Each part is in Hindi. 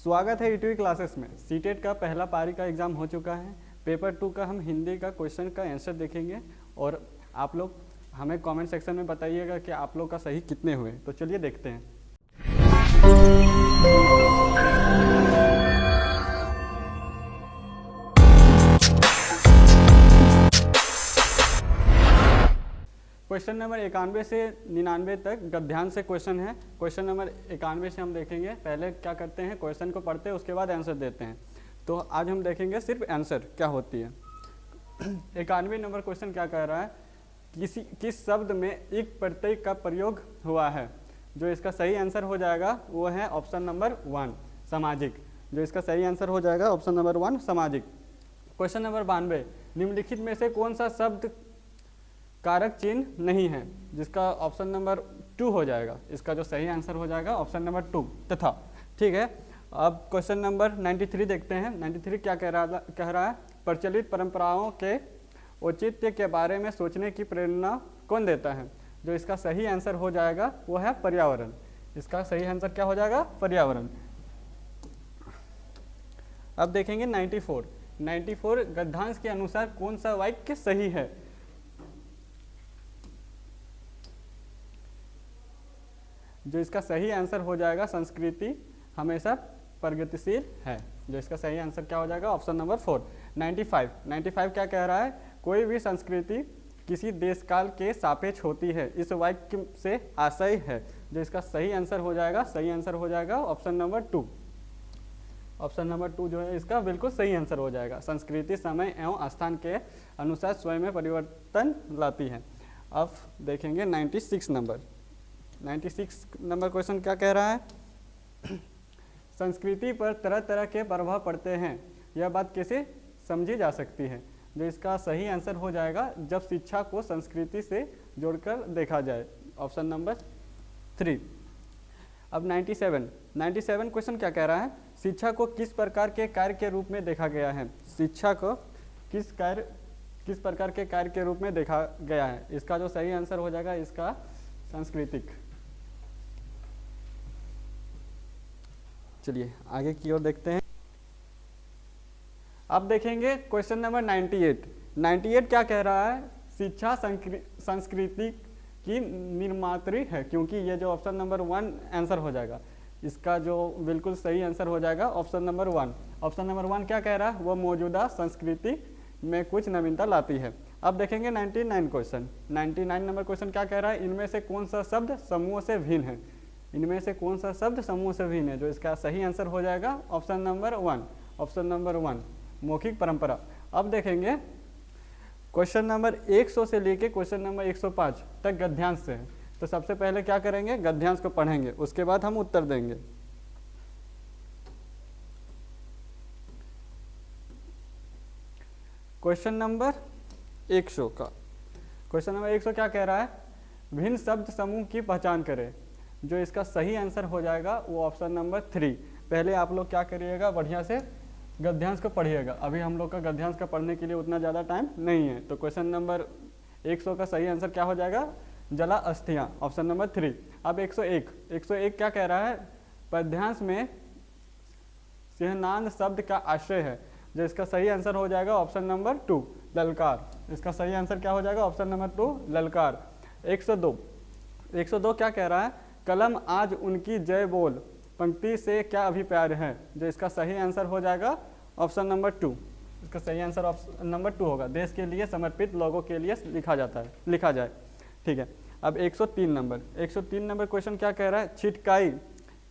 स्वागत है ईटीवी क्लासेस में। सीटेट का पहला पारी का एग्ज़ाम हो चुका है। पेपर 2 का हम हिंदी का क्वेश्चन का आंसर देखेंगे और आप लोग हमें कमेंट सेक्शन में बताइएगा कि आप लोग का सही कितने हुए। तो चलिए देखते हैं। क्वेश्चन नंबर 91 से 99 तक गद्यांश से क्वेश्चन है। क्वेश्चन नंबर 91 से हम देखेंगे। पहले क्या करते हैं, क्वेश्चन को पढ़ते हैं, उसके बाद आंसर देते हैं। तो आज हम देखेंगे सिर्फ आंसर क्या होती है। 91 नंबर क्वेश्चन क्या कह रहा है, किस शब्द में एक प्रत्यय का प्रयोग हुआ है। जो इसका सही आंसर हो जाएगा वो है ऑप्शन नंबर 1 सामाजिक। जो इसका सही आंसर हो जाएगा ऑप्शन नंबर 1 सामाजिक। क्वेश्चन नंबर 92, निम्नलिखित में से कौन सा शब्द कारक चिन्ह नहीं है, जिसका ऑप्शन नंबर 2 हो जाएगा। इसका जो सही आंसर हो जाएगा ऑप्शन नंबर 2 तथा। ठीक है, अब क्वेश्चन नंबर 93 देखते हैं। 93 क्या कह रहा है, प्रचलित परंपराओं के औचित्य के बारे में सोचने की प्रेरणा कौन देता है। जो इसका सही आंसर हो जाएगा वो है पर्यावरण। इसका सही आंसर क्या हो जाएगा, पर्यावरण। अब देखेंगे 94 गद्यांश के अनुसार कौन सा वाक्य सही है। जो इसका सही आंसर हो जाएगा, संस्कृति हमेशा प्रगतिशील है। जो इसका सही आंसर क्या हो जाएगा, ऑप्शन नंबर 4। 95 क्या कह रहा है, कोई भी संस्कृति किसी देश काल के सापेक्ष होती है। इस वाक्य से आशय है। जो इसका सही आंसर हो जाएगा, सही आंसर हो जाएगा ऑप्शन नंबर 2। ऑप्शन नंबर 2 जो है इसका बिल्कुल सही आंसर हो जाएगा। संस्कृति समय एवं स्थान के अनुसार स्वयं में परिवर्तन लाती है। अब देखेंगे 96 नंबर क्वेश्चन क्या कह रहा है, संस्कृति पर तरह तरह के प्रभाव पड़ते हैं, यह बात कैसे समझी जा सकती है। जो इसका सही आंसर हो जाएगा, जब शिक्षा को संस्कृति से जोड़कर देखा जाए, ऑप्शन नंबर 3। अब 97 क्वेश्चन क्या कह रहा है, शिक्षा को किस प्रकार के कार्य के रूप में देखा गया है। शिक्षा को किस प्रकार के कार्य के रूप में देखा गया है। इसका जो सही आंसर हो जाएगा इसका सांस्कृतिक। चलिए आगे की ओर देखते हैं। अब देखेंगे क्वेश्चन नंबर 98 क्या कह रहा है, शिक्षा संस्कृति की निर्मात्री है। क्योंकि ये जो ऑप्शन नंबर 1 आंसर हो जाएगा, इसका जो बिल्कुल सही आंसर हो जाएगा ऑप्शन नंबर 1। ऑप्शन नंबर 1 क्या कह रहा है, वो मौजूदा संस्कृति में कुछ नवीनता लाती है। अब देखेंगे 99 नंबर क्वेश्चन क्या कह रहा है, इनमें से कौन सा शब्द समूह से भिन्न है। इनमें से कौन सा शब्द समूह से भिन्न है। जो इसका सही आंसर हो जाएगा ऑप्शन नंबर 1 मौखिक परंपरा। अब देखेंगे क्वेश्चन नंबर 100 से लेके क्वेश्चन नंबर 105 तक गद्यांश से है। तो सबसे पहले क्या करेंगे, गद्यांश को पढ़ेंगे, उसके बाद हम उत्तर देंगे। क्वेश्चन नंबर 100 क्या कह रहा है, भिन्न शब्द समूह की पहचान करें। जो इसका सही आंसर हो जाएगा वो ऑप्शन नंबर 3। पहले आप लोग क्या करिएगा, बढ़िया से गद्यांश को पढ़िएगा। अभी हम लोग का गद्यांश का पढ़ने के लिए उतना ज़्यादा टाइम नहीं है। तो क्वेश्चन नंबर 100 का सही आंसर क्या हो जाएगा, जला अस्थियाँ, ऑप्शन नंबर 3। अब 101 क्या कह रहा है, पद्यांश में सिंहनाद शब्द का आश्रय है। जो इसका सही आंसर हो जाएगा ऑप्शन नंबर 2 ललकार। इसका सही आंसर क्या हो जाएगा, ऑप्शन नंबर 2 ललकार। 102 क्या कह रहा है, कलम आज उनकी जय बोल पंक्ति से क्या अभिप्राय है। जो इसका सही आंसर हो जाएगा ऑप्शन नंबर 2। इसका सही आंसर ऑप्शन नंबर 2 होगा। देश के लिए समर्पित लोगों के लिए लिखा जाए। ठीक है, अब 103 नंबर क्वेश्चन क्या कह रहा है, छिटकाई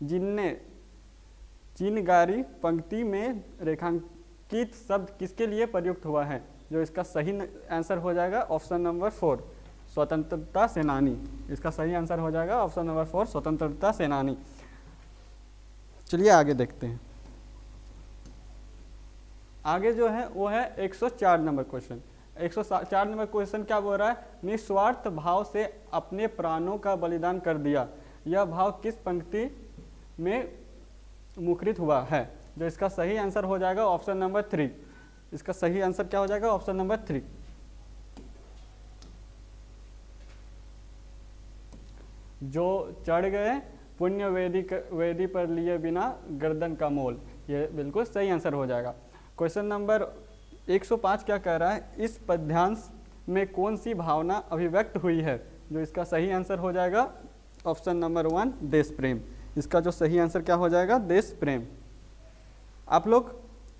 जिनने चिनगारी पंक्ति में रेखांकित शब्द किसके लिए प्रयुक्त हुआ है। जो इसका सही आंसर हो जाएगा ऑप्शन नंबर 4 स्वतंत्रता सेनानी। इसका सही आंसर हो जाएगा ऑप्शन नंबर 4 स्वतंत्रता सेनानी। चलिए आगे देखते हैं। आगे जो है वो है 104 नंबर क्वेश्चन। 104 नंबर क्वेश्चन क्या बोल रहा है, निस्वार्थ भाव से अपने प्राणों का बलिदान कर दिया। यह भाव किस पंक्ति में मुखरित हुआ है। जो इसका सही आंसर हो जाएगा ऑप्शन नंबर 3। इसका सही आंसर क्या हो जाएगा, ऑप्शन नंबर 3। जो चढ़ गए पुण्य वेदी पर लिए बिना गर्दन का मोल, ये बिल्कुल सही आंसर हो जाएगा। क्वेश्चन नंबर 105 क्या कह रहा है, इस पद्यांश में कौन सी भावना अभिव्यक्त हुई है? जो इसका सही आंसर हो जाएगा ऑप्शन नंबर 1 देश प्रेम। इसका जो सही आंसर क्या हो जाएगा, देश प्रेम। आप लोग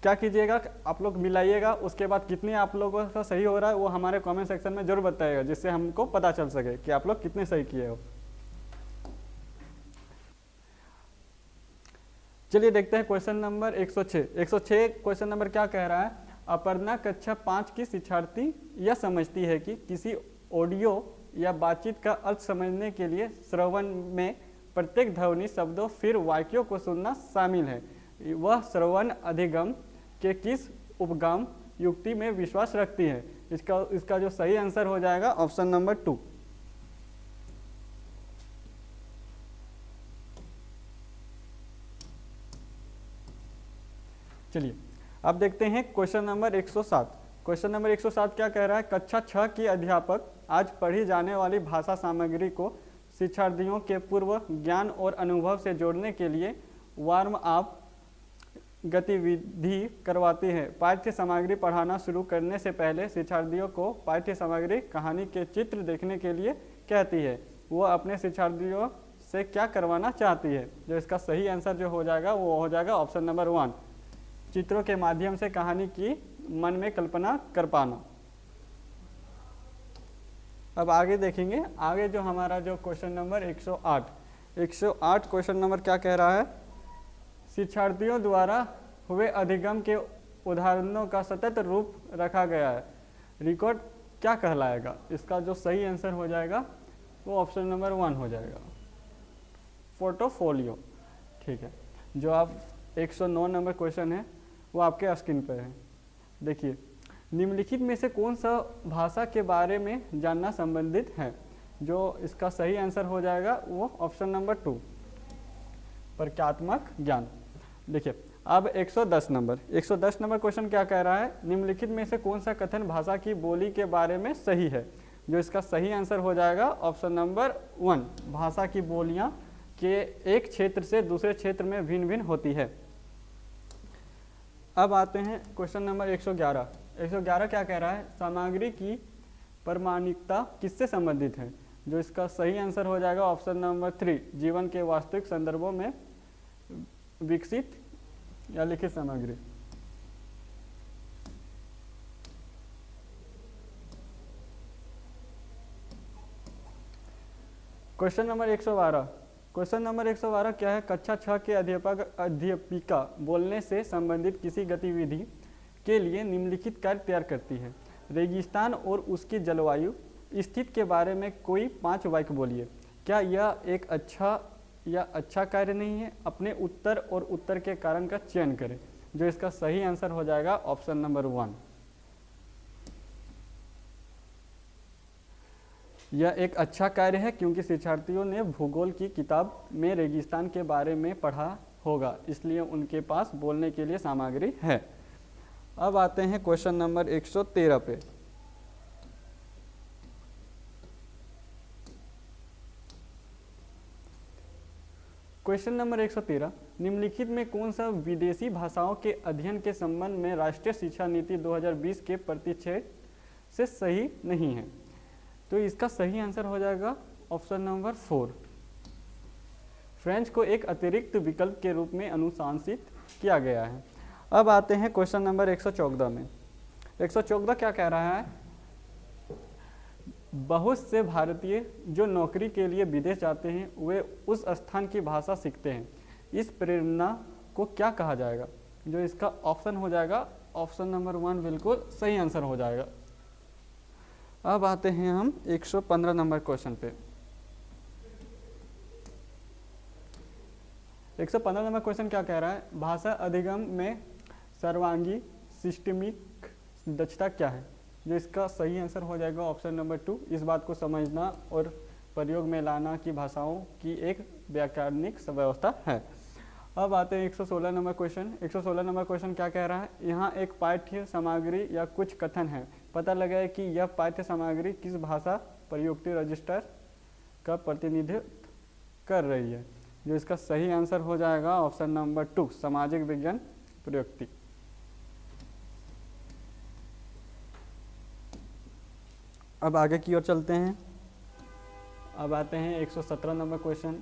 क्या कीजिएगा, आप लोग मिलाइएगा, उसके बाद कितने आप लोगों का सही हो रहा है वो हमारे कमेंट सेक्शन में जरूर बताइएगा, जिससे हमको पता चल सके कि आप लोग कितने सही किए हो। चलिए देखते हैं क्वेश्चन नंबर 106। 106 क्वेश्चन नंबर क्या कह रहा है, अपर्णा कक्षा 5 की शिक्षार्थी यह समझती है कि किसी ऑडियो या बातचीत का अर्थ समझने के लिए श्रवण में प्रत्येक ध्वनि शब्दों फिर वाक्यों को सुनना शामिल है। वह श्रवण अधिगम के किस उपगम युक्ति में विश्वास रखती है? इसका जो सही आंसर हो जाएगा ऑप्शन नंबर 2। चलिए अब देखते हैं क्वेश्चन नंबर 107। क्वेश्चन नंबर 107 क्या कह रहा है, कक्षा 6 की अध्यापक आज पढ़ी जाने वाली भाषा सामग्री को शिक्षार्थियों के पूर्व ज्ञान और अनुभव से जोड़ने के लिए वार्म अप गतिविधि करवाती है। पाठ्य सामग्री पढ़ाना शुरू करने से पहले शिक्षार्थियों को पाठ्य सामग्री कहानी के चित्र देखने के लिए कहती है। वो अपने शिक्षार्थियों से क्या करवाना चाहती है? जो इसका सही आंसर जो हो जाएगा वो हो जाएगा ऑप्शन नंबर 1, चित्रों के माध्यम से कहानी की मन में कल्पना कर पाना। अब आगे देखेंगे, आगे जो हमारा जो क्वेश्चन नंबर 108 क्वेश्चन नंबर क्या कह रहा है, शिक्षार्थियों द्वारा हुए अधिगम के उदाहरणों का सतत रूप रखा गया है। रिकॉर्ड क्या कहलाएगा? इसका जो सही आंसर हो जाएगा वो ऑप्शन नंबर 1 हो जाएगा, फोटोफोलियो। ठीक है, जो आप 109 नंबर क्वेश्चन है वो आपके स्क्रीन पर है। देखिए, निम्नलिखित में से कौन सा भाषा के बारे में जानना संबंधित है? जो इसका सही आंसर हो जाएगा वो ऑप्शन नंबर 2, प्रक्रियात्मक ज्ञान। देखिए अब 110 नंबर क्वेश्चन क्या कह रहा है, निम्नलिखित में से कौन सा कथन भाषा की बोली के बारे में सही है? जो इसका सही आंसर हो जाएगा ऑप्शन नंबर 1, भाषा की बोलियां के एक क्षेत्र से दूसरे क्षेत्र में भिन्न भिन्न होती है। अब आते हैं क्वेश्चन नंबर 111 क्या कह रहा है, सामग्री की प्रामाणिकता किससे संबंधित है? जो इसका सही आंसर हो जाएगा ऑप्शन नंबर 3, जीवन के वास्तविक संदर्भों में विकसित या लिखित सामग्री। क्वेश्चन नंबर 112 क्या है, कक्षा 6 के अध्यापिका बोलने से संबंधित किसी गतिविधि के लिए निम्नलिखित कार्य तैयार करती है। रेगिस्तान और उसकी जलवायु स्थिति के बारे में कोई 5 वाक्य बोलिए। क्या यह एक अच्छा कार्य नहीं है? अपने उत्तर और उत्तर के कारण का चयन करें। जो इसका सही आंसर हो जाएगा ऑप्शन नंबर 1, यह एक अच्छा कार्य है क्योंकि शिक्षार्थियों ने भूगोल की किताब में रेगिस्तान के बारे में पढ़ा होगा, इसलिए उनके पास बोलने के लिए सामग्री है। अब आते हैं क्वेश्चन नंबर 113 पे। क्वेश्चन नंबर 113, निम्नलिखित में कौन सा विदेशी भाषाओं के अध्ययन के संबंध में राष्ट्रीय शिक्षा नीति 2020 के परिच्छेद से सही नहीं है? तो इसका सही आंसर हो जाएगा ऑप्शन नंबर 4, फ्रेंच को एक अतिरिक्त विकल्प के रूप में अनुशंसित किया गया है। अब आते हैं क्वेश्चन नंबर 114 में। 114 क्या कह रहा है, बहुत से भारतीय जो नौकरी के लिए विदेश जाते हैं वे उस स्थान की भाषा सीखते हैं। इस प्रेरणा को क्या कहा जाएगा? जो इसका ऑप्शन हो जाएगा ऑप्शन नंबर 1 बिल्कुल सही आंसर हो जाएगा। अब आते हैं हम 115 नंबर क्वेश्चन पे। 115 नंबर क्वेश्चन क्या कह रहा है, भाषा अधिगम में सर्वांगी सिस्टमिक दक्षता क्या है? जो इसका सही आंसर हो जाएगा ऑप्शन नंबर 2, इस बात को समझना और प्रयोग में लाना कि भाषाओं की एक व्याकरणिक व्यवस्था है। अब आते हैं 116 नंबर क्वेश्चन। 116 नंबर क्वेश्चन क्या कह रहा है, यहाँ एक पाठ्य सामग्री या कुछ कथन है, पता लगाए कि यह पाठ्य सामग्री किस भाषा प्रयुक्ति रजिस्टर का प्रतिनिधित्व कर रही है। जो इसका सही आंसर हो जाएगा ऑप्शन नंबर 2 सामाजिक विज्ञान प्रयुक्ति। अब आगे की ओर चलते हैं। अब आते हैं 117 नंबर क्वेश्चन।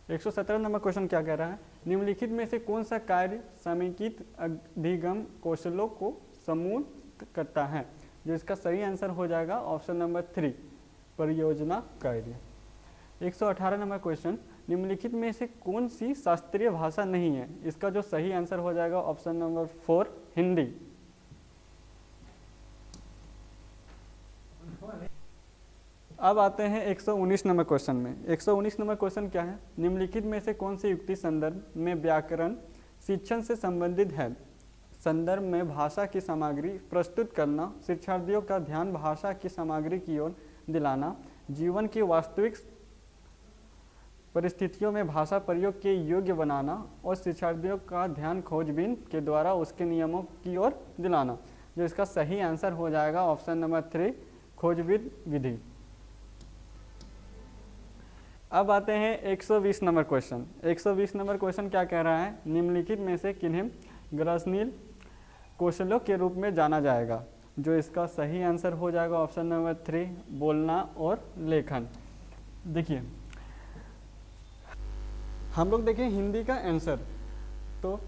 117 नंबर क्वेश्चन क्या कह रहा है, निम्नलिखित में से कौन सा कार्य समेकित अधिगम कौशलों को समूर्त करता है, जो इसका सही आंसर हो जाएगा ऑप्शन नंबर 3 परियोजना कार्य। 118 नंबर क्वेश्चन, निम्नलिखित में से कौन सी शास्त्रीय भाषा नहीं है, इसका जो सही आंसर हो जाएगा ऑप्शन नंबर 4 हिंदी। अब आते हैं 119 नंबर क्वेश्चन में। 119 नंबर क्वेश्चन क्या है, निम्नलिखित में से कौन सी युक्ति संदर्भ में व्याकरण शिक्षण से संबंधित है। संदर्भ में भाषा की सामग्री प्रस्तुत करना, शिक्षार्थियों का ध्यान भाषा की सामग्री की ओर दिलाना, जीवन की वास्तविक परिस्थितियों में भाषा प्रयोग के योग्य बनाना और शिक्षार्थियों का ध्यान खोजबीन के द्वारा उसके नियमों की ओर दिलाना, जो इसका सही आंसर हो जाएगा ऑप्शन नंबर 3 खोजबीन विधि। अब आते हैं 120 नंबर क्वेश्चन। 120 नंबर क्वेश्चन क्या कह रहा है, निम्नलिखित में से किन्हें ग्रसनील कौशलों के रूप में जाना जाएगा, जो इसका सही आंसर हो जाएगा ऑप्शन नंबर 3 बोलना और लेखन। देखिए हम लोग देखें हिंदी का आंसर, तो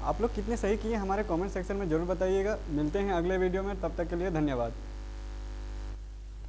आप लोग कितने सही किए हमारे कमेंट सेक्शन में जरूर बताइएगा। मिलते हैं अगले वीडियो में, तब तक के लिए धन्यवाद।